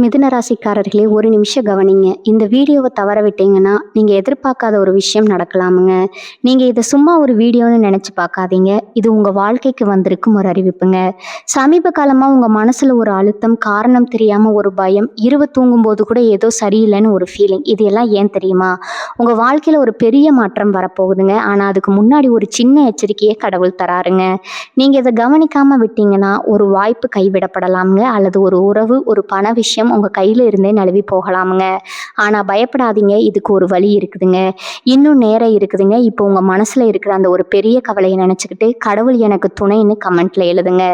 மிதுன ராசிக்காரர்களே, ஒரு நிமிஷம் கவனிங்க. இந்த வீடியோவை தவற விட்டீங்கன்னா நீங்க எதிர்பார்க்காத ஒரு விஷயம் நடக்கலாமுங்க. நீங்க இதை சும்மா ஒரு வீடியோன்னு நினைச்சு பார்க்காதீங்க. இது உங்க வாழ்க்கைக்கு வந்திருக்கும் ஒரு அறிவிப்புங்க. சமீப காலமா உங்க மனசுல ஒரு அழுத்தம், காரணம் தெரியாம ஒரு பயம், இரவு தூங்கும்போது கூட ஏதோ சரியில்லைன்னு ஒரு ஃபீலிங். இது எல்லாம் ஏன் தெரியுமா? உங்க வாழ்க்கையில ஒரு பெரிய மாற்றம் வரப்போகுதுங்க. ஆனா அதுக்கு முன்னாடி ஒரு சின்ன எச்சரிக்கையை கடவுள் தராருங்க. நீங்க இதை கவனிக்காம விட்டீங்கன்னா ஒரு வாய்ப்பு கைவிடப்படலாமுங்க, அல்லது ஒரு உறவு, ஒரு பண விஷயம் உங்க கையில இருந்தே நழுவி போகலாமுங்க. ஆனா பயப்படாதீங்க, இதுக்கு ஒரு வழி இருக்குதுங்க. இன்னும் நேரம் இருக்குதுங்க. இப்போ உங்க மனசுல இருக்கிற அந்த ஒரு பெரிய கவலையை நினைச்சுக்கிட்டு கடவுள் எனக்கு துணைன்னு கமெண்ட்ல எழுதுங்க.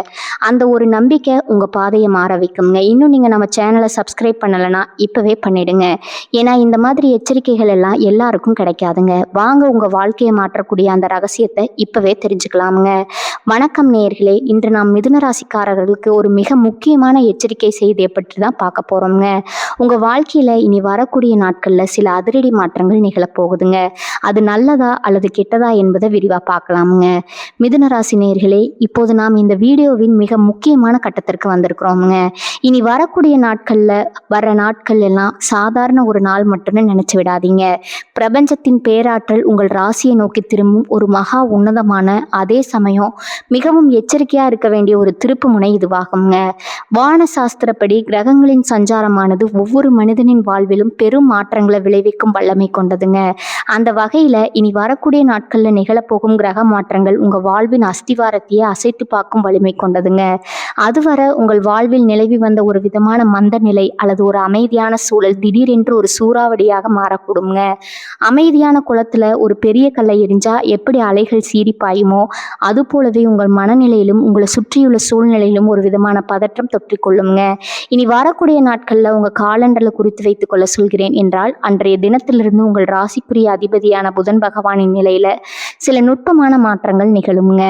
அந்த ஒரு நம்பிக்கை உங்க பாதையை மாற வைக்குங்க. இன்னும் நீங்க நம்ம சேனலை சப்ஸ்கிரைப் பண்ணலைன்னா இப்பவே பண்ணிடுங்க. ஏன்னா இந்த மாதிரி எச்சரிக்கைகள் எல்லாம் எல்லாருக்கும் கிடைக்காதுங்க. வாங்க உங்க வாழ்க்கையை மாற்றக்கூடிய அந்த ரகசியத்தை இப்பவே தெரிஞ்சுக்கலாமுங்க. வணக்கம் நேயர்களே, இன்று நாம் மிதுன ராசிக்காரர்களுக்கு ஒரு மிக முக்கியமான எச்சரிக்கை செய்தியை பற்றி தான் பார்க்க போறோம்ங்க. உங்க வாழ்க்கையில இனி வரக்கூடிய நாட்கள்ல சில அதிரடி மாற்றங்கள் நிகழப்போகுதுங்க. அது நல்லதா அல்லது கெட்டதா என்பதை விரிவா பார்க்கலாமுங்க. மிதுன ராசி நேயர்களே, இப்போது நாம் இந்த வீடியோவின் மிக முக்கியமான கட்டத்திற்கு வந்திருக்கிறோமுங்க. இனி வரக்கூடிய நாட்கள் எல்லாம் சாதாரண ஒரு நாள் மட்டும்னு நினைச்சு விடாதீங்க. பிரபஞ்சத்தின் பேராற்றல் உங்கள் ராசியை நோக்கி திரும்பும் ஒரு மகா உன்னதமான, அதே சமயம் மிகவும் எச்சரிக்கையா இருக்க வேண்டிய ஒரு திருப்பு முனை இதுவாகுங்க. வான சாஸ்திரப்படி கிரகங்களின் சஞ்சாரமானது ஒவ்வொரு மனிதனின் வாழ்விலும் பெரும் மாற்றங்களை விளைவிக்கும் வல்லமை கொண்டதுங்க. அந்த வகையில இனி வரக்கூடிய நாட்கள்ல நிகழப்போகும் கிரக மாற்றங்கள் உங்க வாழ்வின் அஸ்திவாரத்தையே அசைத்து பார்க்கும் வலிமை கொண்டதுங்க. அதுவரை உங்கள் வாழ்வில் நிலவி வந்த ஒரு விதமான மந்த நிலை அல்லது ஒரு அமைதியான சூழல் திடீரென்று ஒரு சூறாவளியாக மாறக்கூடுங்க. அமைதியான குளத்துல ஒரு பெரிய கல்லை எரிஞ்சா எப்படி அலைகள் சீறி பாயுமோ, அது போலவே உங்கள் மனநிலையிலும் உங்களை சுற்றியுள்ள சூழ்நிலையிலும் ஒரு விதமான பதற்றம் தொற்றிக்கொள்ளுங்க. இனி வரக்கூடிய நாட்கள்ல உங்க காலண்டர்ல குறித்து வைத்துக் கொள்ள சொல்கிறேன் என்றால், அன்றைய தினத்திலிருந்து உங்கள் ராசிக்குரிய அதிபதியான புதன் பகவானின் நிலையில சில நுட்பமான மாற்றங்கள் நிகழுங்க.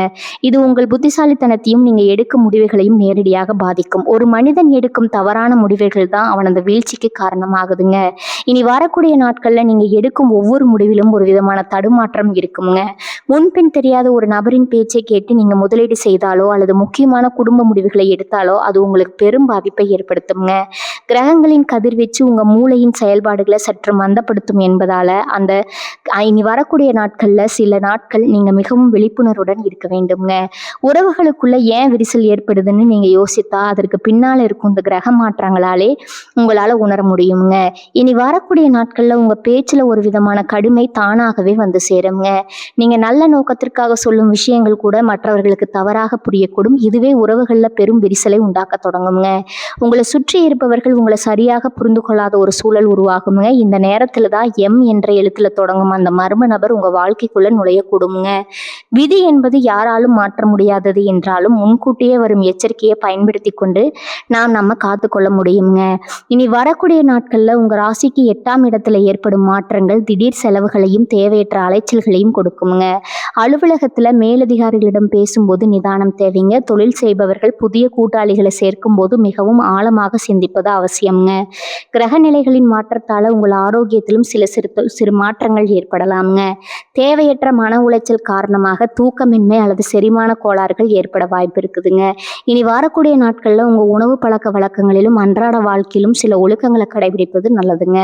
இது உங்கள் புத்திசாலித்தனத்தையும் நீங்க எடுக்கும் முடிவுகளையும் நேரடியாக பாதிக்கும். ஒரு மனிதன் எடுக்கும் தவறான முடிவுகள் தான் அவனது வீழ்ச்சிக்கு காரணமாகுதுங்க. இனி வரக்கூடிய நாட்கள்ல நீங்க எடுக்கும் ஒவ்வொரு முடிவிலும் ஒரு விதமான தடுமாற்றம் இருக்குங்க. முன்பின் தெரியாத ஒரு நபரின் பேச்சை கேட்டு நீங்க முதலீடு செய்தாலோ அல்லது முக்கியமான குடும்ப முடிவுகளை எடுத்தாலோ அது உங்களுக்கு பெரும் பாதிப்பை ஏற்படுத்துங்க. கிரகங்களின் கதிர்வீச்சு உங்க மூளையின் செயல்பாடுகளை சற்று மந்தப்படுத்தும் என்பதால இனி வரக்கூடிய நாட்கள்ல சில நாட்கள் நீங்க மிகவும் விழிப்புணர்வுடன் இருக்க வேண்டுங்க. உறவுகளுக்குள்ள ஏன் விரிசல் ஏற்படுதுன்னு நீங்க யோசித்தா அதற்கு பின்னால இருக்கும் இந்த கிரக மாற்றங்களாலே உங்களால உணர முடியுங்க. இனி வரக்கூடிய நாட்கள்ல உங்க பேச்சுல ஒரு விதமான கடுமை தானாகவே வந்து சேருங்க. நீங்க நல்ல நோக்கத்திற்காக சொல்லும் விஷயங்கள் கூட மற்றவர்களுக்கு தவறாக புரியக்கூடும். இதுவே உறவுகள்ல பெரும் விரிசலை உண்டாக்க தொடங்குங்க. உங்களை சுற்றி இருப்பவர்கள் உங்களை சரியாக புரிந்து கொள்ளாத ஒரு சூழல் உருவாகுங்க. இந்த நேரத்துல தான் எம் என்ற எழுத்துல தொடங்கும் அந்த மர்ம நபர் உங்க வாழ்க்கைக்குள்ள நுழையக்கூடுங்க. விதி என்பது யாராலும் மாற்ற முடியாதது என்றாலும் முன்கூட்டியே வரும் எச்சரிக்கையை பயன்படுத்தி கொண்டு நம்ம காத்துக்கொள்ள முடியுங்க. இனி வரக்கூடிய நாட்கள்ல உங்க ராசிக்கு 8ஆம் இடத்துல ஏற்படும் மாற்றங்கள் திடீர் செலவுகளையும் தேவையற்ற அலைச்சல்களையும் கொடுக்குங்க. அலுவலகத்துல மேலதிகாரிகளிடம் பேசும்போது நிதானம் தேவைங்க. தொழில் செய்பவர்கள் புதிய கூட்டாளிகளை சேர்க்கும் போது மிகவும் ஆழமாக சிந்திப்பது அவசியம்ங்க. கிரக நிலைகளின் மாற்றத்தால உங்கள் ஆரோக்கியத்திலும் சில சிறு மாற்றங்கள் ஏற்படலாம்ங்க. தேவையற்ற மன உளைச்சல் காரணமாக தூக்கமின்மை அல்லது செரிமான கோளாறுகள் ஏற்பட வாய்ப்பு இருக்குதுங்க. இனி வரக்கூடிய நாட்கள்ல உங்க உணவு பழக்க வழக்கங்களிலும் அன்றாட வாழ்க்கையிலும் சில ஒழுக்கங்களை கடைபிடிப்பது நல்லதுங்க.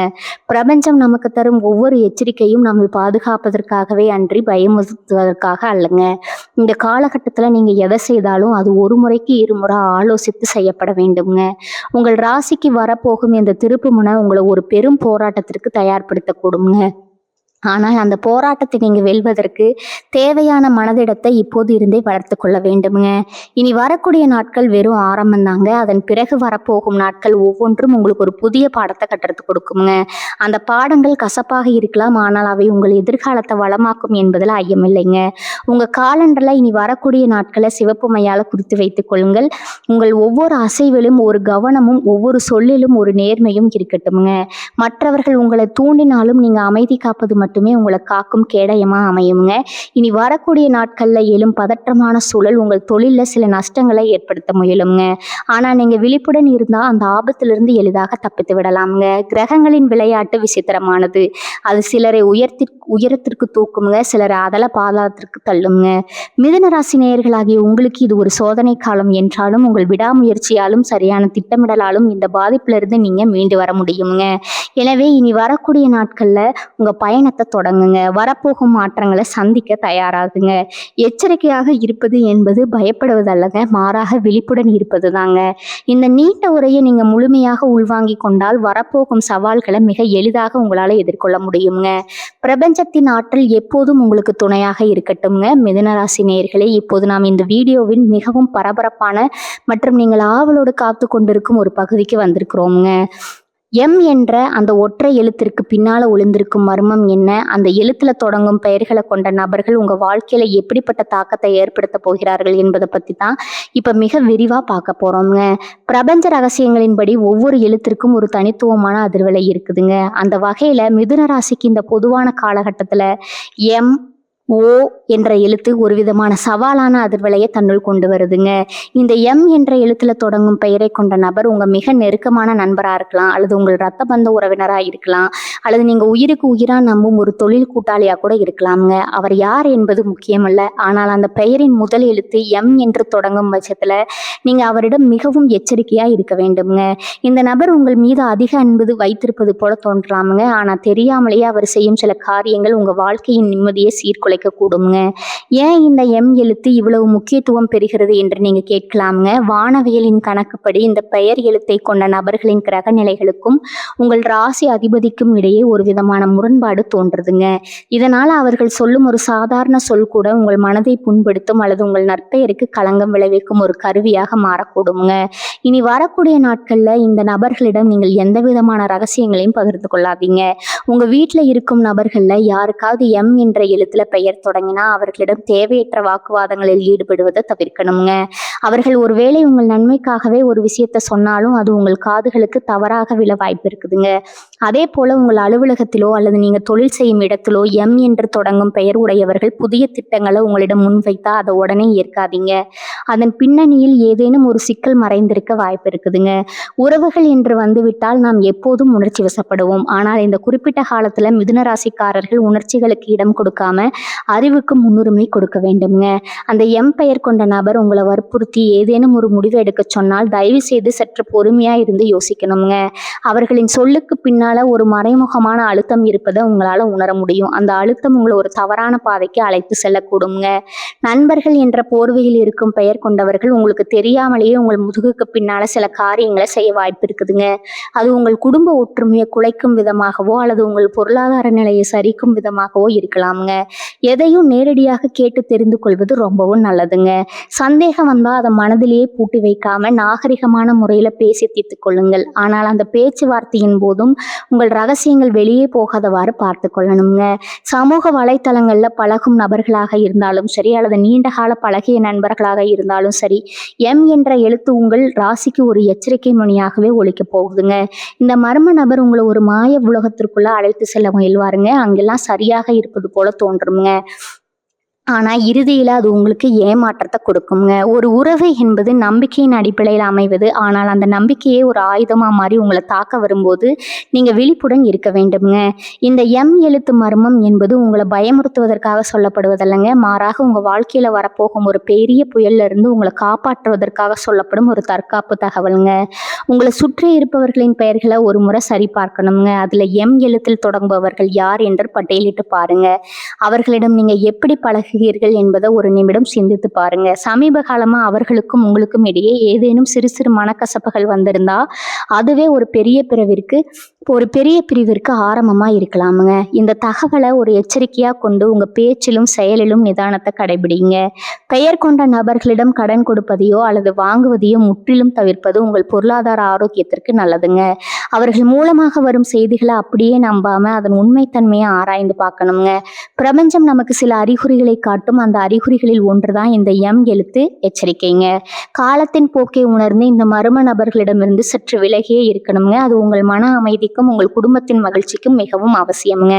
பிரபஞ்சம் நமக்கு தரும் ஒவ்வொரு எச்சரிக்கையும் நம்மை பாதுகாப்பதற்காகவே அன்றி பயமுறுத்துவதற்காக அல்லங்க. இந்த காலகட்டத்துல நீங்க எதை செய்தாலும் அது ஒரு முறைக்கு இருமுறை ஆலோசித்து செய்யப்பட வேண்டுங்க. உங்கள் ராசிக்கு வரப்போகும் இந்த திருப்பு முனை உங்களை ஒரு பெரும் போராட்டத்திற்கு தயார்படுத்தக்கூடுங்க. ஆனால் அந்த போராட்டத்தை நீங்க வெல்வதற்கு தேவையான மனதிடத்தை இப்போது இருந்தே வளர்த்து கொள்ள வேண்டுங்க. இனி வரக்கூடிய நாட்கள் வெறும் ஆரம்பம் தாங்க. அதன் பிறகு வரப்போகும் நாட்கள் ஒவ்வொன்றும் உங்களுக்கு ஒரு புதிய பாடத்தை கற்றுக் கொடுக்குங்க. அந்த பாடங்கள் கசப்பாக இருக்கலாம், ஆனால் அவை உங்கள் எதிர்காலத்தை வளமாக்கும் என்பதில் ஐயமில்லைங்க. உங்க காலண்டர்ல இனி வரக்கூடிய நாட்களை சிவப்பு மையால குறித்து வைத்துக் கொள்ளுங்கள். உங்கள் ஒவ்வொரு அசைவிலும் ஒரு கவனமும் ஒவ்வொரு சொல்லிலும் ஒரு நேர்மையும் இருக்கட்டும்ங்க. மற்றவர்கள் உங்களை தூண்டினாலும் நீங்க அமைதி காப்பது மட்டுமே உங்களை காக்கும் கேடயமா அமையுங்க. இனி வரக்கூடிய நாட்கள்ல எழும் பதற்றமான சூழல் உங்கள் தொழில்ல சில நஷ்டங்களை ஏற்படுத்த முயலுங்க. ஆனா நீங்க விழிப்புடன் இருந்தா அந்த ஆபத்திலிருந்து எளிதாக தப்பித்து விடலாமுங்க. கிரகங்களின் விளையாட்டு விசித்திரமானது. அது சிலரை உயரத்திற்கு தூக்குமுங்க, சிலரை அதல பாதாளத்திற்கு தள்ளுங்க. மிதுன ராசி நேயர்களாகிய உங்களுக்கு இது ஒரு சோதனை காலம் என்றாலும் உங்கள் விடாமுயற்சியாலும் சரியான திட்டமிடலாலும் இந்த பாதிப்பிலிருந்து நீங்க மீண்டு வர முடியுங்க. எனவே இனி வரக்கூடிய நாட்கள்ல உங்க பயணத்தை தொடங்குங்க. வரப்போகும் மாற்றங்களை சந்திக்க தயாராகுங்க. எச்சரிக்கையாக இருப்பது என்பது பயப்படுவதல்லங்க, மாறாக விழிப்புடன் இருப்பது தாங்க. இந்த நீண்ட உரையை நீங்க முழுமையாக உள்வாங்கி கொண்டால் வரப்போகும் சவால்களை மிக எளிதாக உங்களால எதிர்கொள்ள முடியுங்க. பிரபஞ்சத்தின் ஆற்றல் எப்போதும் உங்களுக்கு துணையாக இருக்கட்டும்ங்க. மிதுன ராசி நேயர்களே, இப்போது நாம் இந்த வீடியோவின் மிகவும் பரபரப்பான மற்றும் நீங்கள் ஆவலோடு காத்து கொண்டிருக்கும் ஒரு பகுதிக்கு வந்திருக்கிறோம்ங்க. எம் என்ற அந்த ஒற்றை எழுத்திற்கு பின்னால ஒளிந்திருக்கும் மர்மம் என்ன? அந்த எழுத்துல தொடங்கும் பெயர்களை கொண்ட நபர்கள் உங்க வாழ்க்கையில எப்படிப்பட்ட தாக்கத்தை ஏற்படுத்த போகிறார்கள் என்பதை பத்தி தான் இப்ப மிக விரிவா பார்க்க போறோம்ங்க. பிரபஞ்ச ரகசியங்களின்படி ஒவ்வொரு எழுத்திற்கும் ஒரு தனித்துவமான அதிர்வலை இருக்குதுங்க. அந்த வகையில மிதுன ராசிக்கு இந்த பொதுவான காலகட்டத்துல எம் ஓ என்ற எழுத்து ஒரு விதமான சவாலான அதிர்வலையை தன்னுள் கொண்டு வருதுங்க. இந்த எம் என்ற எழுத்துல தொடங்கும் பெயரை கொண்ட நபர் உங்க மிக நெருக்கமான நண்பரா இருக்கலாம், அல்லது உங்கள் ரத்த பந்த உறவினரா இருக்கலாம், அல்லது நீங்க உயிருக்கு உயிரா நம்பும் ஒரு தொழில் கூட்டாளியா கூட இருக்கலாம்ங்க. அவர் யார் என்பது முக்கியமல்ல, ஆனால் அந்த பெயரின் முதல் எழுத்து எம் என்று தொடங்கும் பட்சத்துல நீங்க அவரிடம் மிகவும் எச்சரிக்கையா இருக்க வேண்டும்ங்க. இந்த நபர் உங்கள் மீது அதிக அன்பு வைத்திருப்பது போல தோன்றலாமுங்க, ஆனா தெரியாமலேயே அவர் செய்யும் சில காரியங்கள் உங்க வாழ்க்கையின் நிம்மதியை சீர்குலைக்க கூடுங்க. ஏன் இந்த எம் எழுத்து இவ்வளவு முக்கியத்துவம் பெறுகிறது என்று நீங்க கேட்கலாமுங்க. வானவியலின் கணக்குப்படி இந்த பெயர் எழுத்தை கொண்ட நபர்களின் கிரக நிலைகளுக்கும் உங்கள் ராசி அதிபதிக்கும் இடையே ஒரு விதமான முரண்பாடு தோன்றுதுங்க. இதனால அவர்கள் சொல்லும் ஒரு சாதாரண சொல் கூட உங்கள் மனதை புண்படுத்தும் அல்லது உங்கள் நற்பெயருக்கு களங்கம் விளைவிக்கும் ஒரு கருவியாக மாறக்கூடுங்க. இனி வரக்கூடிய நாட்கள்ல இந்த நபர்களிடம் நீங்கள் எந்த விதமான ரகசியங்களையும் பகிர்ந்து கொள்ளாதீங்க. உங்க வீட்டுல இருக்கும் நபர்கள்ல யாருக்காவது எம் என்ற எழுத்துல பெயர் தொடங்கினா அவர்களிடம் தேவையற்ற வாக்குவாதங்களில் ஈடுபடுவதை தவிர்க்கணுங்க. அவர்கள் ஒருவேளை உங்கள் நன்மைக்காகவே ஒரு விஷயத்த சொன்னாலும் அது உங்கள் காதுகளுக்கு தவறாக விழ வாய்ப்பு இருக்குதுங்க. அதே போல உங்கள் அலுவலகத்திலோ அல்லது நீங்க தொழில் செய்யும் இடத்திலோ எம் என்று தொடங்கும் பெயர் உடையவர்கள் புதிய திட்டங்களை உங்களிடம் முன்வைத்தா அதை உடனே ஏற்காதீங்க. அதன் பின்னணியில் ஏதேனும் ஒரு சிக்கல் மறைந்திருக்க வாய்ப்பு இருக்குதுங்க. உறவுகள் என்று வந்துவிட்டால் நாம் எப்போதும் உணர்ச்சி வசப்படுவோம். ஆனால் இந்த குறிப்பிட்ட காலத்துல மிதுன ராசிக்காரர்கள் உணர்ச்சிகளுக்கு இடம் கொடுக்காம அறிவுக்கு முன்னுரிமை கொடுக்க வேண்டும்ங்க. அந்த எம் பெயர் கொண்ட நபர் உங்களை வற்புறுத்தி ஏதேனும் ஒரு முடிவு எடுக்க சொன்னால் தயவு செய்து சற்று பொறுமையா இருந்து யோசிக்கணுங்க. அவர்களின் சொல்லுக்கு பின்னால ஒரு மறைமுகமான அழுத்தம் இருப்பதை உங்களால உணர முடியும். அந்த அழுத்தம் உங்களை ஒரு தவறான பாதைக்கு அழைத்து செல்லக்கூடுங்க. நண்பர்கள் என்ற போர்வையில் இருக்கும் பெயர் கொண்டவர்கள் உங்களுக்கு தெரியாமலேயே உங்கள் முதுகுக்கு பின்னால சில காரியங்களை செய்ய வாய்ப்பு இருக்குதுங்க. அது உங்கள் குடும்ப ஒற்றுமையை குலைக்கும் விதமாகவோ அல்லது உங்கள் பொருளாதார நிலையை சரிக்கும் விதமாகவோ இருக்கலாமுங்க. எதையும் நேரடியாக கேட்டு தெரிந்து கொள்வது ரொம்பவும் நல்லதுங்க. சந்தேகம் வந்தா அதை மனதிலேயே பூட்டி வைக்காம நாகரிகமான முறையில பேசி தீர்த்து கொள்ளுங்கள். ஆனால் அந்த பேச்சுவார்த்தையின் போதும் உங்கள் ரகசியங்கள் வெளியே போகாதவாறு பார்த்து கொள்ளணுங்க. சமூக வலைத்தளங்கள்ல பழகும் நபர்களாக இருந்தாலும் சரி அல்லது நீண்ட கால பழகிய நண்பர்களாக இருந்தாலும் சரி, எம் என்ற எழுத்து உங்கள் ராசிக்கு ஒரு எச்சரிக்கை மணியாகவே ஒலிக்க போகுதுங்க. இந்த மர்ம நபர் உங்களை ஒரு மாய உலகத்திற்குள்ள அழைத்து செல்ல முயல்வாருங்க. அங்கெல்லாம் சரியாக இருப்பது போல தோன்றுங்க. ஆனா இறுதியில அது உங்களுக்கு ஏமாற்றத்தை கொடுக்குங்க. ஒரு உறவு என்பது நம்பிக்கையின் அடிப்படையில் அமைவது. ஆனால் அந்த நம்பிக்கையே ஒரு ஆயுதமா மாறி உங்களை தாக்க வரும்போது நீங்க விழிப்புடன் இருக்க வேண்டும்ங்க. இந்த எம் எழுத்து மர்மம் என்பது உங்களை பயமுறுத்துவதற்காக சொல்லப்படுவதல்லங்க, மாறாக உங்க வாழ்க்கையில வரப்போகும் ஒரு பெரிய புயல்ல இருந்து உங்களை காப்பாற்றுவதற்காக சொல்லப்படும் ஒரு தற்காப்பு தகவலுங்க. உங்களை சுற்றி இருப்பவர்களின் பெயர்களை ஒரு முறை சரி பார்க்கணுங்க. அதுல எம் எழுத்தில் தொடங்குபவர்கள் யார் என்று பட்டியலிட்டு பாருங்க. அவர்களிடம் நீங்க எப்படி பழகுகிறீர்கள் என்பதை ஒரு நிமிடம் சிந்தித்து பாருங்க. சமீப காலமா அவர்களுக்கும் உங்களுக்கும் இடையே ஏதேனும் சிறு சிறு மனக்கசப்புகள் வந்திருந்தா அதுவே ஒரு பெரிய பிரிவிற்கு ஆரம்பமா இருக்கலாமுங்க. இந்த தகவலை ஒரு எச்சரிக்கையா கொண்டு உங்க பேச்சிலும் செயலிலும் நிதானத்தை கடைபிடிங்க. பெயர் கொண்ட நபர்களிடம் கடன் கொடுப்பதையோ அல்லது வாங்குவதையோ முற்றிலும் தவிர்ப்பது உங்கள் பொருளாதார ஆரோக்கியத்திற்கு நல்லதுங்க. அவர்கள் மூலமாக வரும் செய்திகளை அப்படியே நம்பாம அதன் உண்மைத்தன்மையை ஆராய்ந்து பார்க்கணுங்க. பிரபஞ்சம் நமக்கு சில அறிகுறிகளை காட்டும். அந்த அறிகுறிகளில் ஒன்றுதான் இந்த எம் எழுத்து எச்சரிக்கைங்க. காலத்தின் போக்கை உணர்ந்து இந்த மர்ம நபர்களிடமிருந்து சற்று விலகியே இருக்கணுங்க. அது உங்கள் மன அமைதிக்கும் உங்கள் குடும்பத்தின் மகிழ்ச்சிக்கும் மிகவும் அவசியம்ங்க.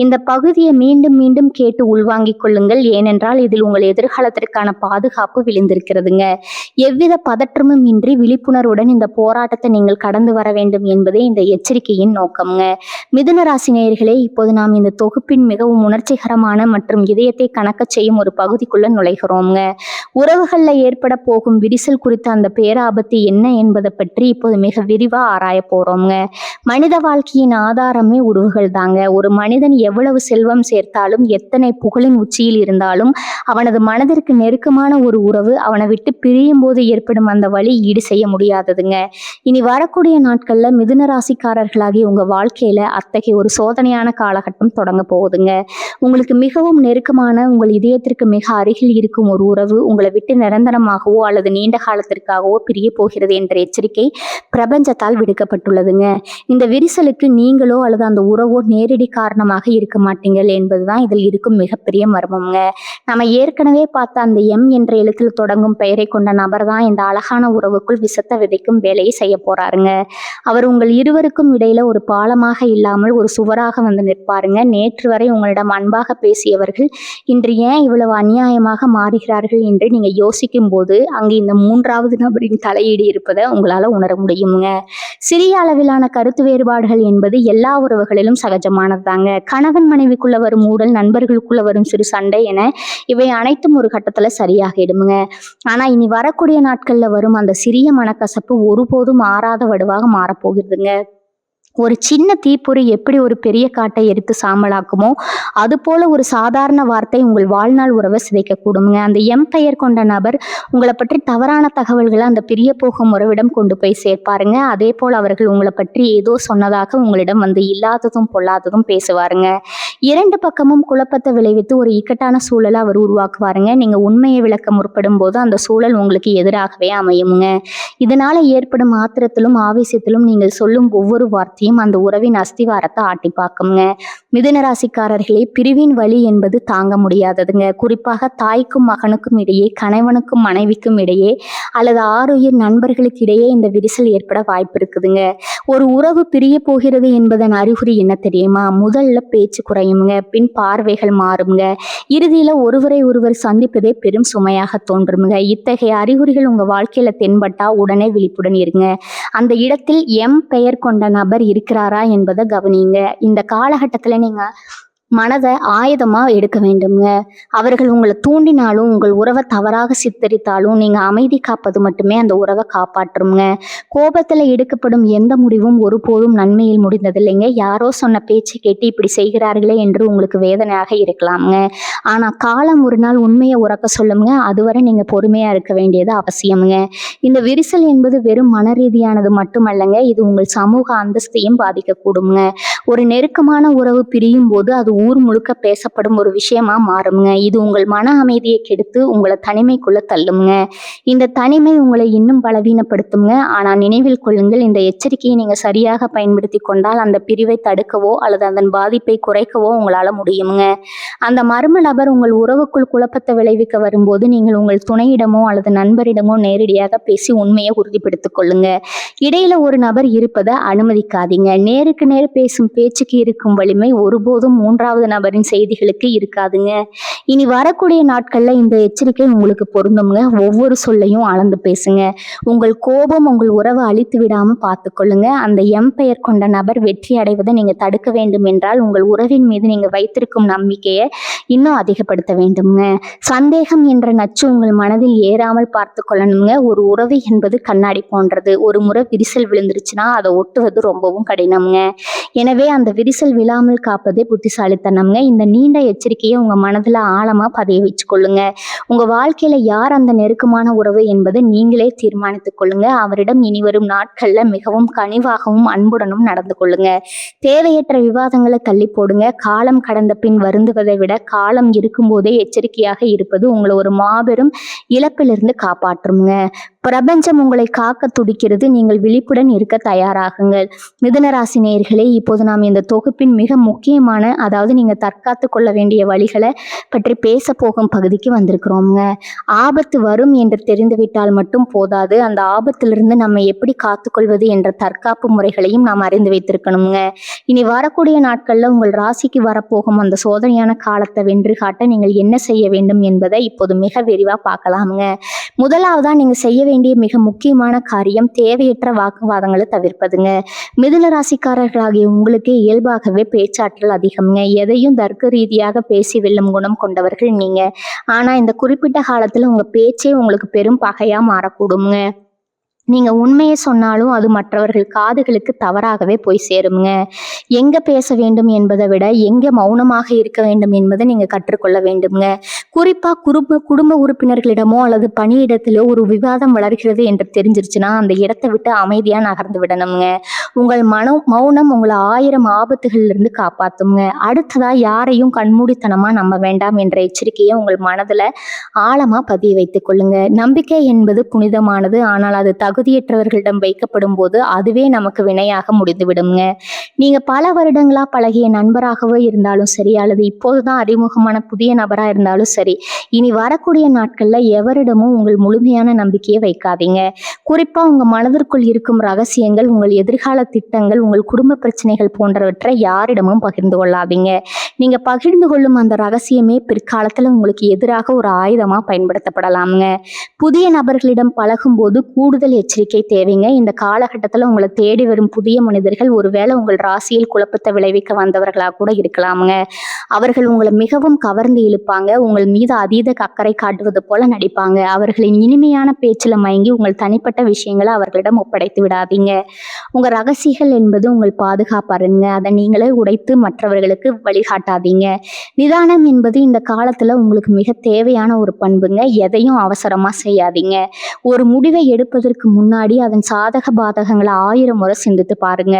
இந்த பகுதியை மீண்டும் மீண்டும் கேட்டு உள்வாங்கிக் கொள்ளுங்கள். ஏனென்றால் இதில் உங்கள் எதிர்காலத்திற்கான பாதுகாப்பு விழுந்திருக்கிறதுங்க. எவ்வித பதற்றமும் இன்றி விழிப்புணர்வுடன் இந்த போராட்டத்தை நீங்கள் கடந்து வர வேண்டும் என்பதே இந்த எச்சரிக்கையின் நோக்கம்ங்க. மிதுன ராசி நேயர்களே, இப்போது நாம் இந்த தொகுப்பின் மிகவும் உணர்ச்சிகரமான மற்றும் இதயத்தை கணக்க செய்யும் ஒரு பகுதிக்குள்ள நுழைகிறோம்ங்க. உறவுகள்ல ஏற்பட போகும் விரிசல் குறித்த அந்த பேராபத்து என்ன என்பதை பற்றி இப்போது மிக விரிவா ஆராய போறோம்ங்க. மனித வாழ்க்கையின் ஆதாரமே உறவுகள் தாங்க. ஒரு மனிதன் எவ்வளவு செல்வம் சேர்த்தாலும் எத்தனை புகழின் உச்சியில் இருந்தாலும் அவனது மனதிற்கு நெருக்கமான ஒரு உறவு அவனை விட்டு பிரியும் போது ஏற்படும் அந்த வலி ஈடு செய்ய முடியாததுங்க. இனி வரக்கூடிய நாட்கள்ல மிதுன ராசிக்காரர்களாகி உங்க வாழ்க்கையில அத்தகைய ஒரு சோதனையான காலகட்டம் தொடங்க போகுதுங்க. உங்களுக்கு மிகவும் நெருக்கமான உங்கள் இதயத்திற்கு மிக அருகில் இருக்கும் ஒரு உறவு உங்களை விட்டு நிரந்தரமாகவோ அல்லது நீண்ட காலத்திற்காகவோ பிரிய போகிறது என்ற எச்சரிக்கை பிரபஞ்சத்தால் விடுக்கப்பட்டுள்ளதுங்க. இந்த விரிசலுக்கு நீங்களோ அல்லது அந்த உறவோ நேரடி காரணமாக இருக்க மாட்டீங்கள் என்பதுதான் இதில் இருக்கும் மிகப்பெரிய மர்மம்ங்க. நம்ம ஏற்கனவே பார்த்த அந்த எம் என்ற எழுத்தில் தொடங்கும் பெயரை கொண்ட நபர் தான் இந்த அழகான உறவுக்குள் விஷத்தை விதைக்கும் வேலையை செய்ய போறாருங்க. அவர் உங்கள் இருவருக்கும் இடையில ஒரு பாலமாக இல்லாமல் ஒரு சுவராக வந்து நிற்பாருங்க. நேற்று வரை உங்களிடம் அன்பாக பேசியவர்கள் இன்று ஏன் இவ்வளவு அநியாயமாக மாறுகிறார்கள் என்று நீங்க யோசிக்கும் போது அங்கு இந்த மூன்றாவது நபரின் தலையீடு இருப்பதை உங்களால உணர முடியுங்க. சிறிய அளவிலான கருத்து வேறுபாடுகள் என்பது எல்லா உறவுகளிலும் சகஜமானதுதாங்க. கணவன் மனைவிக்குள்ள வரும் ஊடல், நண்பர்களுக்குள்ள வரும் சிறு சண்டை என இவை அனைத்தும் ஒரு கட்டத்துல சரியாகிடுமுங்க. ஆனா இனி வரக்கூடிய நாட்கள்ல வரும் அந்த சிறிய மனக்கசப்பு ஒருபோதும் மாறாத வடுவாக மாறப்போகிறதுங்க. ஒரு சின்ன தீப்பொறி எப்படி ஒரு பெரிய காட்டை எரித்து சாம்பலாக்குமோ அது போல ஒரு சாதாரண வார்த்தை உங்கள் வாழ்நாள் உறவை சிதைக்கக்கூடுங்க. அந்த எம் பெயர் கொண்ட நபர் உங்களை பற்றி தவறான தகவல்களை அந்த பிரிய போகும் உறவிடம் கொண்டு போய் சேர்ப்பாருங்க. அதே போல் அவர்கள் உங்களை பற்றி ஏதோ சொன்னதாக உங்களிடம் வந்து இல்லாததும் பொல்லாததும் பேசுவாருங்க. இரண்டு பக்கமும் குழப்பத்தை விளைவித்து ஒரு இக்கட்டான சூழலை அவர் உருவாக்குவாருங்க. நீங்க உண்மையை விளக்க முற்படும் போது அந்த சூழல் உங்களுக்கு எதிராகவே அமையுங்க. இதனால ஏற்படும் ஆத்திரத்திலும் ஆவேசத்திலும் நீங்கள் சொல்லும் ஒவ்வொரு வார்த்தையும் அந்த உறவின் அஸ்திவாரத்தை ஆட்டி பார்க்குங்க. மிதுன ராசிக்காரர்களே, பிரிவின் வலி என்பது தாங்க முடியாததுங்க. குறிப்பாக தாய்க்கும் மகனுக்கும் இடையே, கணவனுக்கும் மனைவிக்கும் இடையே அல்லது ஆறுயிர் நண்பர்களுக்கு இடையே இந்த விரிசல் ஏற்பட வாய்ப்பு இருக்குதுங்க. ஒரு உறவு பிரிய போகிறது என்பதன் அறிகுறி என்ன தெரியுமா? முதல்ல பேச்சு குறையுங்க, பின் பார்வைகள் மாறுங்க, இறுதியில ஒருவரை ஒருவர் சந்திப்பதே பெரும் சுமையாக தோன்றுமுங்க. இத்தகைய அறிகுறிகள் உங்க வாழ்க்கையில தென்பட்டா உடனே விழிப்புடன் இருங்க. அந்த இடத்தில் எம் பெயர் கொண்ட நபர் இருக்கிறாரா என்பதை கவனிங்க. இந்த காலகட்டத்துல நீங்க மனதை ஆயுதமா எடுக்க வேண்டுங்க. அவர்கள் உங்களை தூண்டினாலும் உங்கள் உறவை தவறாக சித்தரித்தாலும் நீங்க அமைதி காப்பது மட்டுமே அந்த உறவை காப்பாற்றுங்க. கோபத்துல எடுக்கப்படும் எந்த முடிவும் ஒருபோதும் நன்மையில் முடிந்ததில்லைங்க. யாரோ சொன்ன பேச்சு கேட்டு இப்படி செய்கிறார்களே என்று உங்களுக்கு வேதனையாக இருக்கலாம்ங்க. ஆனா காலம் ஒரு நாள் உண்மையை உறக்க சொல்லுங்க. அதுவரை நீங்க பொறுமையா இருக்க வேண்டியது அவசியமுங்க. இந்த விரிசல் என்பது வெறும் மன ரீதியானது மட்டுமல்லங்க, இது உங்கள் சமூக அந்தஸ்தையும் பாதிக்கக்கூடுங்க. ஒரு நெருக்கமான உறவு பிரியும் போது அது ஊர் முழுக்க பேசப்படும் ஒரு விஷயமா மாறுங்க. இது உங்கள் மன அமைதியை கெடுத்து உங்களை தனிமைக்குள்ள தள்ளுங்க. இந்த தனிமை உங்களை இன்னும் பலவீனப்படுத்துங்க. ஆனா நினைவில் கொள்ளுங்கள், இந்த எச்சரிக்கையை நீங்க சரியாக பயன்படுத்தி கொண்டால் அந்த பிரிவை தடுக்கவோ அல்லது அதன் பாதிப்பை குறைக்கவோ உங்களால முடியுங்க. அந்த மர்ம நபர் உங்கள் உறவுக்குள் குழப்பத்தை விளைவிக்க வரும்போது நீங்கள் உங்கள் துணையிடமோ அல்லது நண்பரிடமோ நேரடியாக பேசி உண்மையை உறுதிப்படுத்திக் கொள்ளுங்க. இடையில ஒரு நபர் இருப்பதை அனுமதிக்காதீங்க. நேருக்கு நேர் பேசும் பேச்சுக்கு இருக்கும் வலிமை ஒருபோதும் மூன்றாவது நபரின் செய்திகளுக்கு இருக்காதுங்க. இனி வரக்கூடிய நாட்கள்ல இந்த எச்சரிக்கை உங்களுக்கு பொருந்துங்க. ஒவ்வொரு சொல்லையும் அளந்து பேசுங்க. உங்கள் கோபம் உங்கள் உறவை அழித்து விடாம பார்த்துக்கொள்ளுங்க. அந்த எம் பெயர் கொண்ட நபர் வெற்றி அடைவதை நீங்க தடுக்க வேண்டும் என்றால் உங்கள் உறவின் மீது நீங்க வைத்திருக்கும் நம்பிக்கையை இன்னும் அதிகப்படுத்த வேண்டும்ங்க. சந்தேகம் என்ற நச்சு உங்கள் மனதில் ஏறாமல் பார்த்து கொள்ளணுங்க. ஒரு உறவு என்பது கண்ணாடி போன்றது. ஒரு முறை விரிசல் விழுந்துருச்சுன்னா அதை ஒட்டுவது ரொம்பவும் கடினம்ங்க. எனவே அந்த விரிசல் விழாமல் காப்பதே புத்திசாலித்தனம்ங்க. இந்த நீண்ட எச்சரிக்கையை உங்க மனதுல ஆழமா பதிய வச்சு கொள்ளுங்க. உங்க வாழ்க்கையில யார் அந்த நெருக்கமான உறவு என்பதை நீங்களே தீர்மானித்துக் கொள்ளுங்க. அவரிடம் இனி வரும் நாட்கள்ல மிகவும் கனிவாகவும் அன்புடனும் நடந்து கொள்ளுங்க. தேவையற்ற விவாதங்களை தள்ளி போடுங்க. காலம் கடந்த பின் வருந்துவதை விட காலம் இருக்கும் போதே எச்சரிக்கையாக இருப்பது உங்களை ஒரு மாபெரும் இழப்பிலிருந்து காப்பாற்றுங்க. பிரபஞ்சம் உங்களை காக்க துடிக்கிறது. நீங்கள் விழிப்புடன் இருக்க தயாராகுங்கள். மிதுன ராசி நேயர்களே, இப்போது நாம் இந்த தொகுப்பின் மிக முக்கியமான, அதாவது நீங்க தற்காத்து கொள்ள வேண்டிய வழிகளை பற்றி பேச போகும் பகுதிக்கு வந்திருக்கிறோம்ங்க. ஆபத்து வரும் என்று தெரிந்துவிட்டால் மட்டும் போதாது, அந்த ஆபத்திலிருந்து நம்ம எப்படி காத்துக்கொள்வது என்ற தற்காப்பு முறைகளையும் நாம் அறிந்து வைத்திருக்கணுங்க. இனி வரக்கூடிய நாட்கள்ல உங்கள் ராசிக்கு வரப்போகும் அந்த சோதனையான காலத்தை வென்று காட்ட நீங்கள் என்ன செய்ய வேண்டும் என்பதை இப்போது மிக விரிவா பார்க்கலாமுங்க. முதலாவதா நீங்க செய்ய வேண்டிய மிக முக்கியமான காரியம் தேவையற்ற வாக்குவாதங்களை தவிர்ப்பதுங்க. மிதுன ராசிக்காரர்களாகிய உங்களுக்கு இயல்பாகவே பேச்சாற்றல் அதிகம்ங்க. எதையும் தர்க்க ரீதியாக பேசி வெல்லும் குணம் கொண்டவர்கள் நீங்க. ஆனா இந்த குறிப்பிட்ட காலத்துல உங்க பேச்சே உங்களுக்கு பெரும் பகையா மாறக்கூடுங்க. நீங்க உண்மையை சொன்னாலும் அது மற்றவர்கள் காதுகளுக்கு தவறாகவே போய் சேருங்க. எங்க பேச வேண்டும் என்பதை விட எங்க மௌனமாக இருக்க வேண்டும் என்பதை நீங்க கற்றுக்கொள்ள வேண்டும்ங்க. குறிப்பா குடும்ப உறுப்பினர்களிடமோ அல்லது பணியிடத்திலோ ஒரு விவாதம் வளர்கிறது என்று தெரிஞ்சிருச்சுன்னா அந்த இடத்தை விட்டு அமைதியா நகர்ந்து விடணுங்க. உங்கள் மௌனம் உங்களை 1000 ஆபத்துகள்ல இருந்து காப்பாத்துங்க. அடுத்ததா யாரையும் கண்மூடித்தனமா நம்ப வேண்டாம் என்ற எச்சரிக்கையை உங்கள் மனதுல ஆழமா பதிய வைத்துக் கொள்ளுங்க. நம்பிக்கை என்பது புனிதமானது. ஆனால் அது தகுதியற்றவர்களிடம் வைக்கப்படும் போது அதுவே நமக்கு வினையாக முடிந்துவிடுங்க. நீங்க பல வருடங்களா பழகிய நண்பராகவோ இருந்தாலும் சரி, அல்லது இப்போதுதான் அறிமுகமான புதிய நபரா இருந்தாலும் சரி, இனி வரக்கூடிய நாட்கள்ல எவரிடமும் உங்கள் முழுமையான நம்பிக்கையை வைக்காதீங்க. குறிப்பா உங்க மனதிற்குள் இருக்கும் ரகசியங்கள், உங்கள் எதிர்கால திட்டங்கள், உங்கள் குடும்ப பிரச்சனைகள் போன்றவற்றை யாரிடமும் பகிர்ந்து கொள்ளாதீங்க. நீங்க பகிர்ந்து கொள்ளும் அந்த ரகசியமே பிற்காலத்துல உங்களுக்கு எதிராக ஒரு ஆயுதமா பயன்படுத்தப்படலாமுங்க. புதிய நபர்களிடம் பழகும் போது கூடுதல் எச்சரிக்கை தேவைங்க. இந்த காலகட்டத்துல உங்களை தேடி வரும் புதிய மனிதர்கள் ஒருவேளை உங்கள் ராசியில் குழப்பத்தை விளைவிக்க வந்தவர்களாக கூட இருக்கலாமுங்க. அவர்கள் உங்களை மிகவும் கவர்ந்து இழுப்பாங்க. உங்கள் மீது அதீத அக்கறை காட்டுவது போல நடிப்பாங்க. அவர்களின் இனிமையான பேச்சுல மயங்கி உங்கள் தனிப்பட்ட விஷயங்களை அவர்களிடம் ஒப்படைத்து விடாதீங்க. உங்க ரகசியங்கள் என்பது உங்கள் பாதுகாப்பருங்க. அதை நீங்களே உடைத்து மற்றவர்களுக்கு வழிகாட்டாதீங்க. நிதானம் என்பது இந்த காலத்துல உங்களுக்கு மிக தேவையான ஒரு பண்புங்க. எதையும் அவசரமா செய்யாதீங்க. ஒரு முடிவை எடுப்பதற்கு முன்னாடி அதன் சாதக பாதகங்களை 1000 முறை சிந்தித்து பாருங்க.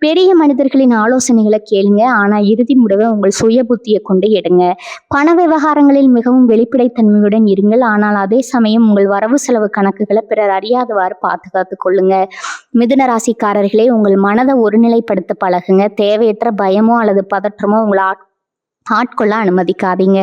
பெரிய மனிதர்களின் ஆலோசனைகளை கேளுங்க. ஆனா இறுதி முடிவை உங்கள் சுய புத்தியை கொண்டு எடுங்க. பண விவகாரங்களில் மிகவும் வெளிப்படைத்தன்மையுடன் இருங்கள். ஆனால் அதே சமயம் உங்கள் வரவு செலவு கணக்குகளை பிறர் அறியாதவாறு பாதுகாத்து கொள்ளுங்க. மிதுன ராசிக்காரர்களே, உங்கள் மனதை ஒருநிலைப்படுத்த பழகுங்க. தேவையற்ற பயமோ அல்லது பதற்றமோ உங்களை ஆட்கொள்ள அனுமதிக்காதீங்க.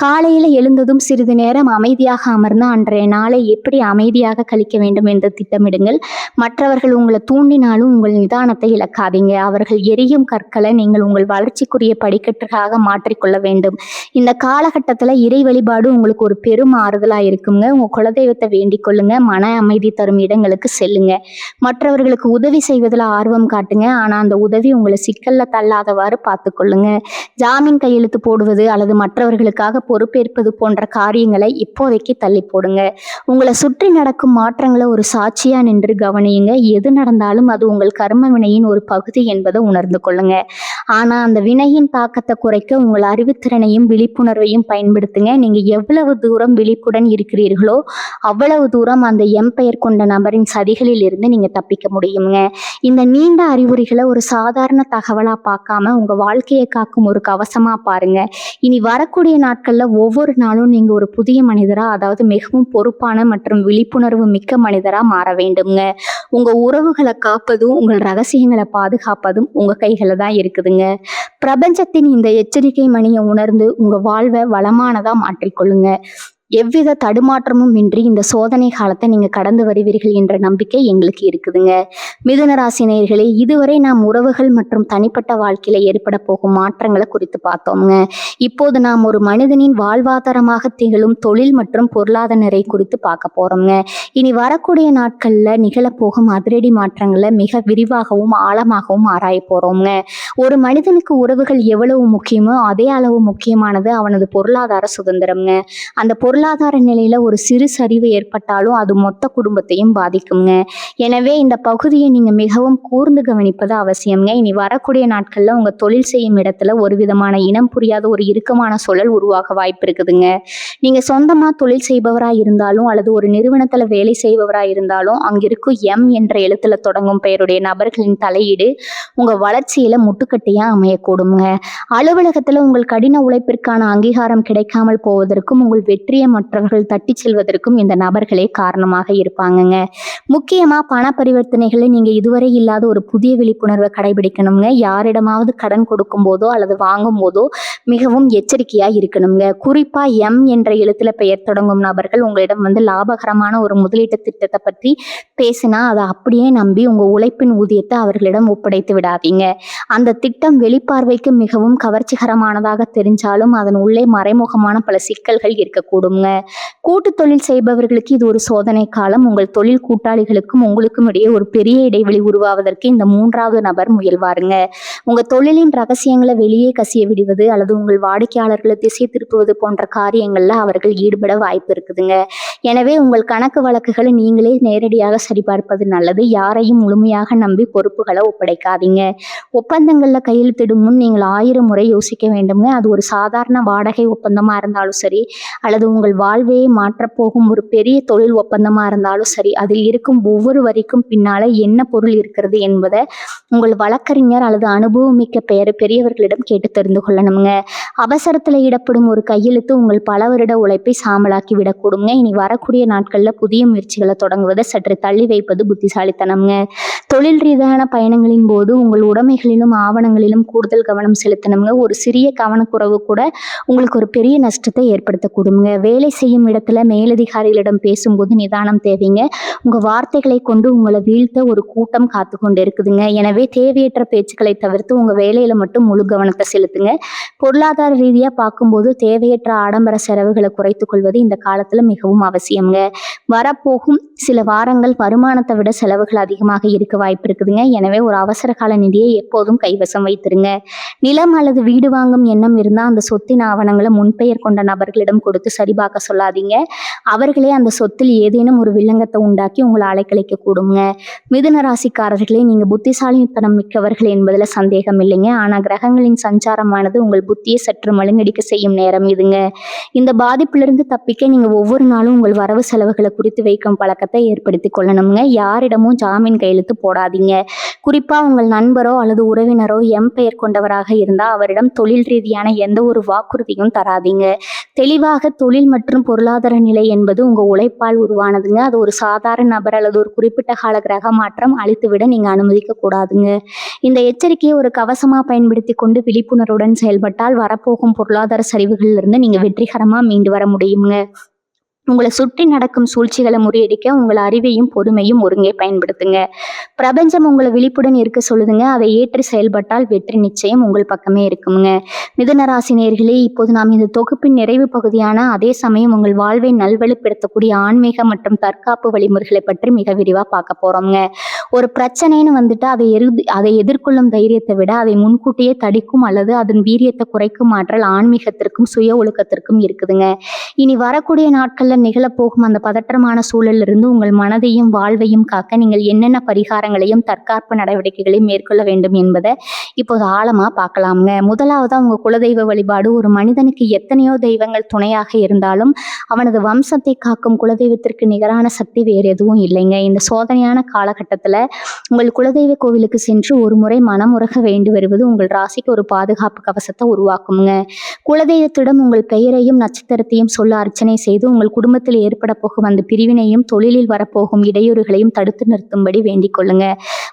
காலையில எழுந்ததும் சிறிது நேரம் அமைதியாக அமர்ந்து அன்றைய நாளை எப்படி அமைதியாக கழிக்க வேண்டும் என்று திட்டமிடுங்கள். மற்றவர்கள் உங்களை தூண்டினாலும் உங்கள் நிதானத்தை இழக்காதீங்க. அவர்கள் எரியும் கற்களை நீங்கள் உங்கள் வளர்ச்சிக்குரிய படிக்கட்டுகளாக மாற்றிக்கொள்ள வேண்டும். இந்த காலகட்டத்துல இறை வழிபாடு உங்களுக்கு ஒரு பெரும் ஆறுதலா இருக்குங்க. உங்க குலதெய்வத்தை வேண்டிக் கொள்ளுங்க. மன அமைதி தரும் இடங்களுக்கு செல்லுங்க. மற்றவர்களுக்கு உதவி செய்வதில் ஆர்வம் காட்டுங்க. ஆனா அந்த உதவி உங்களை சிக்கல்ல தள்ளாதவாறு பார்த்துக்கொள்ளுங்க. ஜாமீன் கையெழுத்து போடுவது அல்லது மற்றவர்களுக்காக பொறுப்பேற்பது போன்ற காரியங்களை இப்போதைக்கு தள்ளி போடுங்க. உங்களை சுற்றி நடக்கும் மாற்றங்களை ஒரு சாட்சியா நின்று கவனியுங்க. எது நடந்தாலும் அது உங்கள் கர்ம வினையின் ஒரு பகுதி என்பதை உணர்ந்து கொள்ளுங்க. ஆனா அந்த வினையின் தாக்கத்தை குறைக்க உங்கள் அறிவுத்திறனையும் விழிப்புணர்வையும் பயன்படுத்துங்க. நீங்க எவ்வளவு தூரம் விழிப்புடன் இருக்கிறீர்களோ அவ்வளவு தூரம் அந்த எம்பெயர் கொண்ட நபரின் சதிகளில் இருந்து நீங்க தப்பிக்க முடியுங்க. இந்த நீண்ட அறிகுறிகளை ஒரு சாதாரண தகவலா பார்க்காம உங்க வாழ்க்கையை காக்கும் ஒரு கவசமா பாருங்க. இனி வரக்கூடிய நாட்கள்ல ஒவ்வொரு நாளும் நீங்க ஒரு புதிய மனிதரா, அதாவது மிகவும் பொறுப்பான மற்றும் விழிப்புணர்வு மிக்க மனிதரா மாற வேண்டுங்க. உங்க உறவுகளை காப்பதும் உங்கள் ரகசியங்களை பாதுகாப்பதும் உங்க கைகளை தான் இருக்குதுங்க. பிரபஞ்சத்தின் இந்த எச்சரிக்கை மணியை உணர்ந்து உங்க வாழ்வை வளமானதா மாற்றிக்கொள்ளுங்க. எவ்வித தடுமாற்றமும் இன்றி இந்த சோதனை காலத்தை நீங்க கடந்து வருவீர்கள் என்ற நம்பிக்கை எங்களுக்கு இருக்குதுங்க. மிதுன ராசி நேயர்களே, இதுவரை நாம் உறவுகள் மற்றும் தனிப்பட்ட வாழ்க்கையில ஏற்பட போகும் மாற்றங்களை குறித்து பார்த்தோம்ங்க. இப்போது நாம் ஒரு மனிதனின் வாழ்வாதாரமாக திகழும் தொழில் மற்றும் பொருளாதார நிலை குறித்து பார்க்க போறோம்ங்க. இனி வரக்கூடிய நாட்கள்ல நிகழப்போகும் அதிரடி மாற்றங்களை மிக விரிவாகவும் ஆழமாகவும் ஆராய போறோம்ங்க. ஒரு மனிதனுக்கு உறவுகள் எவ்வளவு முக்கியமோ அதே அளவு முக்கியமானது அவனது பொருளாதார சுதந்திரம்ங்க. அந்த பொருளாதார நிலையில ஒரு சிறு சரிவு ஏற்பட்டாலும் அது மொத்த குடும்பத்தையும் பாதிக்குங்க. எனவே இந்த பகுதியை நீங்க மிகவும் கூர்ந்து கவனிப்பது அவசியம்ங்க. இனி வரக்கூடிய நாட்கள்ல உங்க தொழில் செய்யும் இடத்துல ஒரு விதமான இனம் புரியாத ஒரு இறுக்கமான சூழல் உருவாக வாய்ப்பு இருக்குதுங்க. நீங்க சொந்தமா தொழில் செய்பவரா இருந்தாலும் அல்லது ஒரு நிறுவனத்துல வேலை செய்பவரா இருந்தாலும் அங்கிருக்கும் எம் என்ற எழுத்துல தொடங்கும் பெயருடைய நபர்களின் தலையீடு உங்க வளர்ச்சியில முட்டுக்கட்டையா அமையக்கூடுங்க. அலுவலகத்துல உங்கள் கடின உழைப்பிற்கான அங்கீகாரம் கிடைக்காமல் போவதற்கும் உங்கள் வெற்றியை மற்றவர்கள் தட்டி செல்வதற்கும் இந்த நபர்களே காரணமாக இருப்பாங்கங்க. முக்கியமா பண பரிவர்த்தனைகளை நீங்க இதுவரை இல்லாத ஒரு புதிய விழிப்புணர்வை கடைபிடிக்கணுங்க. யாரிடமாவது கடன் கொடுக்கும் போதோ அல்லது வாங்கும் போதோ மிகவும் எச்சரிக்கையா இருக்கணுங்க. குறிப்பா எம் என்ற எழுத்துல பெயர் தொடங்கும் நபர்கள் உங்களிடம் லாபகரமான ஒரு முதலீட்டு திட்டத்தை பற்றி பேசினா அதை அப்படியே நம்பி உங்க உழைப்பின் ஊதியத்தை அவர்களிடம் ஒப்படைத்து விடாதீங்க. அந்த திட்டம் வெளிப்பார்வைக்கு மிகவும் கவர்ச்சிகரமானதாக தெரிஞ்சாலும் அதன் உள்ளே மறைமுகமான பல சிக்கல்கள் இருக்கக்கூடுங்க. கூட்டு தொழில் செய்பவர்களுக்கு இது ஒரு சோதனை காலம். உங்கள் தொழில் கூட்டாளிகளுக்கும் உங்களுக்கும் இடையே ஒரு பெரிய இடைவெளி உருவாவதற்கு இந்த மூன்றாவது நபர் முயல்வாருங்க. உங்க தொழிலின் ரகசியங்களை வெளியே கசிய விடுவது அல்லது உங்கள் வாடிக்கையாளர்களை திசை திருப்புவது போன்ற காரியங்கள்ல அவர்கள் ஈடுபட வாய்ப்பு இருக்குதுங்க. எனவே உங்கள் கணக்கு வழக்குகளை நீங்களே நேரடியாக சரிபார்ப்பது நல்லது. யாரையும் முழுமையாக நம்பி பொறுப்புகளை ஒப்படைக்காதீங்க. ஒப்பந்தங்கள்ல கையெழுத்திடும் முன் நீங்கள் 1000 முறை யோசிக்க வேண்டுங்க. அது ஒரு சாதாரண வாடகை ஒப்பந்தமா இருந்தாலும் சரி அல்லது உங்கள் வாழ்வையை மாற்றப்போகும் ஒரு பெரிய தொழில் ஒப்பந்தமா இருந்தாலும் சரி, அதில் இருக்கும் ஒவ்வொரு வரிக்கும் பின்னால என்ன பொருள் இருக்கிறது என்பதை உங்கள் வழக்கறிஞர் அல்லது அனுபவமிக்க பெரியவர்களிடம் கேட்டு தெரிந்து கொள்ளணுங்க. அவசரத்துல இடப்படும் ஒரு கையெழுத்து உங்கள் பல வருட உழைப்பை சாம்பலாக்கி விடக்கூடுங்க. இனி வரக்கூடிய நாட்கள்ல புதிய முயற்சிகளை தொடங்குவதை சற்று தள்ளி வைப்பது புத்திசாலித்தனம்ங்க. தொழில் ரீதியான பயணங்களின் போது உங்கள் உடைமைகளிலும் ஆவணங்களிலும் கூடுதல் கவனம் செலுத்தணுங்க. ஒரு சிறிய கவனக்குறைவு கூட உங்களுக்கு ஒரு பெரிய நஷ்டத்தை ஏற்படுத்தக்கூடுங்க. வேலை செய்யும் இடத்துல மேலதிகாரிகளிடம் பேசும்போது நிதானம் தேவைங்க. உங்க வார்த்தைகளை கொண்டு உங்களை வீழ்த்த ஒரு கூட்டம் காத்து கொண்டு இருக்குதுங்க. எனவே தேவையற்ற பேச்சுக்களை தவிர்த்து உங்க வேலையில மட்டும் முழு கவனத்தை செலுத்துங்க. பொருளாதார ரீதியா பார்க்கும்போது தேவையற்ற ஆடம்பர செலவுகளை குறைத்துக் கொள்வது இந்த காலத்துல மிகவும் அவசியம்ங்க. வரப்போகும் சில வாரங்கள் வருமானத்தை விட செலவுகள் அதிகமாக இருக்க வாய்ப்பு இருக்குதுங்க. எனவே ஒரு அவசர கால நிதியை எப்போதும் கைவசம் வைத்திருங்க. நிலம் அல்லது வீடு வாங்கும் எண்ணம் இருந்தால் அந்த சொத்தின் ஆவணங்களை முன்பெயர் கொண்ட நபர்களிடம் கொடுத்து சரிபார்க்க சொல்லாதீங்க. அவர்களே அந்த சொத்தில் ஏதேனும் ஒரு வில்லங்கத்தை உண்டாக்கி உங்களை அலைக்கழிக்க கூடுங்க. மிதுன ராசிக்காரர்களே, நீங்க புத்திசாலித்தனம் மிக்கவர்கள் என்பதுல சந்தேகம் இல்லைங்க. ஆனா கிரகங்களின் சஞ்சாரமானது உங்கள் புத்தியை சற்று மழுங்கடிக்க செய்யும் நேரம் இதுங்க. இந்த பாதிப்பிலிருந்து தப்பிக்க நீங்க ஒவ்வொரு நாளும் உங்கள் வரவு செலவுகளை குறித்து வைக்கும் பழக்கத்தை ஏற்படுத்தி கொள்ளணுங்க. யாரிடமும் ஜாமீன் கையெழுத்து போடாதீங்க. குறிப்பா உங்கள் நண்பரோ அல்லது உறவினரோ எம் பெயர் கொண்டவராக இருந்தா அவரிடம் தொழில் ரீதியான எந்த ஒரு வாக்குறுதியும் தராதீங்க. தெளிவாக தொழில் மற்றும் பொருளாதார நிலை என்பது உங்க உழைப்பால் உருவானதுங்க. அது ஒரு சாதாரண நபர் அல்லது ஒரு குறிப்பிட்ட கால கிரக மாற்றம் அழித்துவிட நீங்க அனுமதிக்க கூடாதுங்க. இந்த எச்சரிக்கையை ஒரு கவசமா பயன்படுத்தி கொண்டு விழிப்புணர்வுடன் செயல்பட்டால் வரப்போகும் பொருளாதார சரிவுகளிலிருந்து நீங்க வெற்றிகரமா மீண்டு வர முடியுங்க. உங்களை சுற்றி நடக்கும் சூழ்ச்சிகளை முறியடிக்க உங்கள் அறிவையும் பொறுமையும் ஒருங்கே பயன்படுத்துங்க. பிரபஞ்சம் உங்களை விழிப்புடன் இருக்க சொல்லுதுங்க. அதை ஏற்றி செயல்பட்டால் வெற்றி நிச்சயம் உங்கள் பக்கமே இருக்குங்க. மிதுன ராசி நேயர்களே, இப்போது நாம் இந்த தொகுப்பின் நிறைவு பகுதியான அதே சமயம் உங்கள் வாழ்வை நல்வழிப்படுத்தக்கூடிய ஆன்மீக மற்றும் தற்காப்பு வழிமுறைகளை பற்றி மிக விரிவா பார்க்க போறோம்ங்க. ஒரு பிரச்சனைன்னு அதை எதிர்கொள்ளும் தைரியத்தை விட அதை முன்கூட்டியே தடிக்கும் அல்லது அதன் வீரியத்தை குறைக்கும் ஆற்றல் ஆன்மீகத்திற்கும் சுய ஒழுக்கத்திற்கும் இருக்குதுங்க. இனி வரக்கூடிய நாட்கள்ல நிகழப்போகும் அந்த பதற்றமான சூழலில் இருந்து உங்கள் மனதையும் வாழ்வையும் காக்க நீங்கள் என்னென்ன பரிகாரங்களையும் தற்காப்பு நடவடிக்கைகளையும் மேற்கொள்ள வேண்டும் என்பதை இப்போது ஆழமா பார்க்கலாம்ங்க. முதலாவதா உங்க குலதெய்வ வழிபாடு. ஒரு மனிதனுக்கு எத்தனையோ தெய்வங்கள் துணையாக இருந்தாலும் அவனது வம்சத்தை காக்கும் குலதெய்வத்திற்கு நிகரான சக்தி வேறு எதுவும் இல்லைங்க. இந்த சோதனையான காலகட்டத்துல உங்கள் குலதெய்வ கோவிலுக்கு சென்று ஒரு முறை மனமுறக வேண்டி வருவது உங்கள் ராசிக்கு ஒரு பாதுகாப்பு கவசத்தை உருவாக்குங்க. குலதெய்வத்திடம் உங்கள் பெயரையும் நட்சத்திரத்தையும் சொல்ல அர்ச்சனை செய்து உங்கள் குடும்பத்தில் ஏற்பட போகும் அந்த பிரிவினையும் தொழிலில் வரப்போகும் இடையூறுகளையும் தடுத்து நிறுத்தும்படி வேண்டிக் கொள்ளுங்க.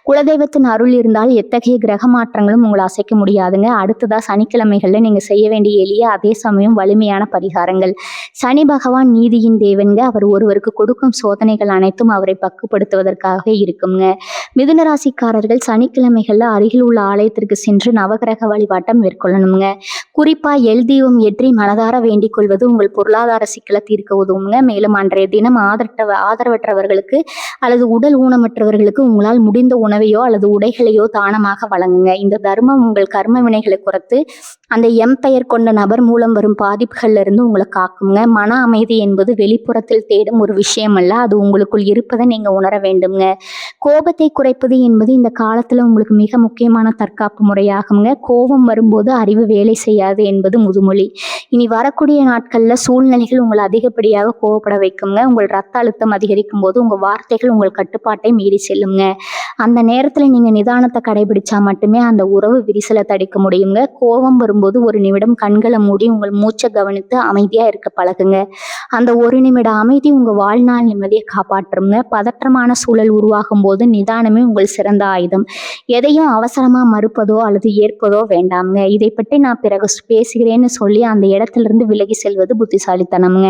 குலதெய்வத்தின் அருள் இருந்தால் எத்தகைய கிரக மாற்றங்களும் உங்களை அசைக்க முடியாதுங்க. அடுத்ததா சனிக்கிழமைகள்ல நீங்க செய்ய வேண்டிய எளிய அதே சமயம் வலிமையான பரிகாரங்கள். சனி பகவான் நீதியின் தேவன்க. அவர் ஒருவருக்கு கொடுக்கும் சோதனைகள் அனைத்தும் அவரை பக்குப்படுத்துவதற்காக இருக்குங்க. மிதுன ராசிக்காரர்கள் சனிக்கிழமைகள்ல அருகில் உள்ள ஆலயத்திற்கு சென்று நவகிரக வழிபாட்டம் மேற்கொள்ளணுங்க. குறிப்பா எல் தீபம் ஏற்றி மனதார வேண்டிக் கொள்வது உங்கள் பொருளாதார சிக்கலை தீர்க்க உதவுங்க. மேலும் அன்றைய தினம் ஆதரவற்றவர்களுக்கு அல்லது உடல் ஊனமற்றவர்களுக்கு உங்களால் முடிந்த உணவையோ அல்லது உடைகளையோ தானமாக வழங்குங்க. இந்த தர்மம் உங்கள் கர்ம வினைகளை குறைத்து அந்த எம் பெயர் கொண்ட நபர் மூலம் வரும் பாதிப்புகள்ல இருந்து உங்களை காக்குங்க. மன அமைதி என்பது வெளிப்புறத்தில் தேடும் ஒரு விஷயம் அல்ல, அது உங்களுக்குள் இருப்பதை நீங்க உணர வேண்டுங்க. கோபத்தை குறைப்பது என்பது இந்த காலத்துல உங்களுக்கு மிக முக்கியமான தற்காப்பு முறையாகுங்க. கோபம் வரும்போது அறிவு வேலை செய்யாது என்பது முதுமொழி. இனி வரக்கூடிய நாட்கள்ல சூழ்நிலைகள் உங்களை அதிகப்படியாக தேவையில்லாததாக கோவப்பட வைக்குங்க. உங்கள் ரத்த அழுத்தம் அதிகரிக்கும் போது உங்கள் வார்த்தைகள் உங்கள் கட்டுப்பாட்டை மீறி செல்லுங்க. அந்த நேரத்தில் நீங்கள் நிதானத்தை கடைபிடிச்சா மட்டுமே அந்த உறவு விரிசலை தடுக்க முடியுங்க. கோபம் வரும்போது ஒரு நிமிடம் கண்களை மூடி உங்கள் மூச்சை கவனித்து அமைதியாக இருக்க பழகுங்க. அந்த ஒரு நிமிட அமைதி உங்கள் வாழ்நாள் நிம்மதியை காப்பாற்றுங்க. பதற்றமான சூழல் உருவாகும் போது நிதானமே உங்கள் சிறந்த ஆயுதம். எதையும் அவசரமாக மறுப்பதோ அல்லது ஏற்பதோ வேண்டாமுங்க. இதை பற்றி நான் பிறகு பேசுகிறேன்னு சொல்லி அந்த இடத்திலிருந்து விலகி செல்வது புத்திசாலித்தனம்ங்க.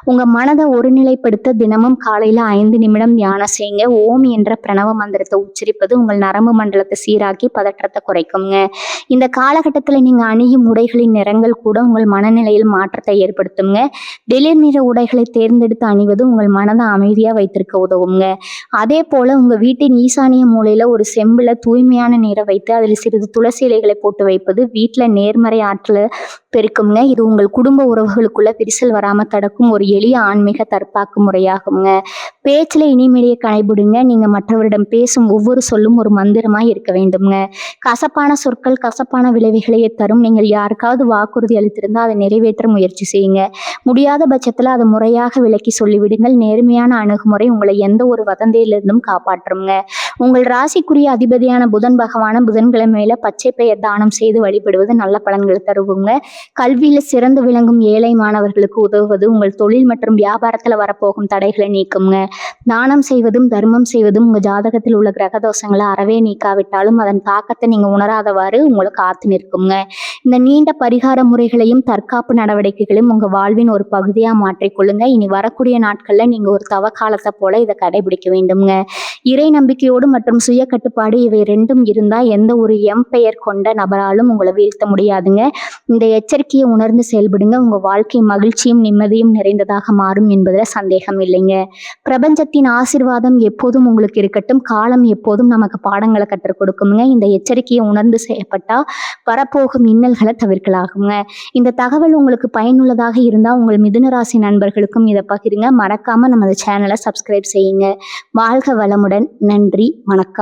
உங்கள் மனதை ஒருநிலைப்படுத்த தினமும் காலையில் 5 நிமிடம் தியானம் செய்யுங்க. ஓம் என்ற பிரணவ மந்திரத்தை உச்சரிப்பது உங்கள் நரம்பு மண்டலத்தை சீராக்கி பதற்றத்தை குறைக்குங்க. இந்த காலகட்டத்தில் நீங்கள் அணியும் உடைகளின் நிறங்கள் கூட உங்கள் மனநிலையில் மாற்றத்தை ஏற்படுத்துங்க. வெளிர் நிற உடைகளை தேர்ந்தெடுத்து அணிவது உங்கள் மனதை அமைதியாக வைத்திருக்க உதவுங்க. அதே போல் உங்கள் வீட்டின் ஈசானிய மூலையில் ஒரு செம்பில் தூய்மையான நீரை வைத்து அதில் சிறிது துளசி இலைகளை போட்டு வைப்பது வீட்டில் நேர்மறை ஆற்றலை பெருக்குங்க. இது உங்கள் குடும்ப உறவுகளுக்குள்ள விரிசல் வராமல் தடுக்கும் ஒரு எளிய ஆன்மீக தற்காப்பு முறையாகுங்க. பேச்சில் இனிமையை கடைபிடிங்க. நீங்கள் மற்றவரிடம் பேசும் ஒவ்வொரு சொல்லும் ஒரு மந்திரமாக இருக்க வேண்டுங்க. கசப்பான சொற்கள் கசப்பான விளைவுகளையே தரும். நீங்கள் யாருக்காவது வாக்குறுதி அளித்திருந்தால் அதை நிறைவேற்ற முயற்சி செய்யுங்க. முடியாத பட்சத்தில் அதை முறையாக விளக்கி சொல்லிவிடுங்கள். நேர்மையான அணுகுமுறை உங்களை எந்த ஒரு வதந்தியிலிருந்தும் காப்பாற்றுங்க. உங்கள் ராசிக்குரிய அதிபதியான புதன் பகவான புதன்கிழமையில பச்சை பெயர் தானம் செய்து வழிபடுவது நல்ல பலன்களை தருவுங்க. கல்வியில் சிறந்து விளங்கும் ஏழை மாணவர்களுக்கு உதவுவது உங்கள் தொழில் மற்றும் வியாபாரத்தில் வரப்போகும் தடைகளை நீக்குங்க. தானம் செய்வதும் தர்மம் செய்வதும் உங்கள் ஜாதகத்தில் உள்ள கிரக தோஷங்களை அறவே நீக்காவிட்டாலும் அதன் தாக்கத்தை நீங்கள் உணராதவாறு உங்களை காத்து நிற்குங்க. இந்த நீண்ட பரிகார முறைகளையும் தற்காப்பு நடவடிக்கைகளையும் உங்கள் வாழ்வின் ஒரு பகுதியாக மாற்றிக்கொள்ளுங்க. இனி வரக்கூடிய நாட்களில் நீங்கள் ஒரு தவ காலத்தை போல இதை கடைபிடிக்க வேண்டுங்க. இறை நம்பிக்கையோடு மற்றும் சுய கட்டுப்பாடு இவை ரெண்டும் இருந்தால் எந்த ஒரு பெயர் கொண்ட நபராலும் உங்களை வீழ்த்த முடியாதுங்க. இந்த எச்சரிக்கையை உணர்ந்து செயல்படுங்க. உங்கள் வாழ்க்கை மகிழ்ச்சியும் நிம்மதியும் நிறைந்ததாக மாறும் என்பதில் சந்தேகம் இல்லைங்க. பிரபஞ்சத்தின் ஆசீர்வாதம் எப்போதும் உங்களுக்கு இருக்கட்டும். காலம் எப்போதும் நமக்கு பாடங்களை கற்றுக் கொடுக்குங்க. இந்த எச்சரிக்கையை உணர்ந்து செய்யப்பட்டால் வரப்போகும் இன்னல்களை தவிர்க்கலாகுங்க. இந்த தகவல் உங்களுக்கு பயனுள்ளதாக இருந்தால் உங்கள் மிதுன ராசி நண்பர்களுக்கும் இதை பகிருங்க. மறக்காமல் நமது சேனலை சப்ஸ்கிரைப் செய்யுங்க. வாழ்க வளமுடன். நன்றி. வணக்கம்.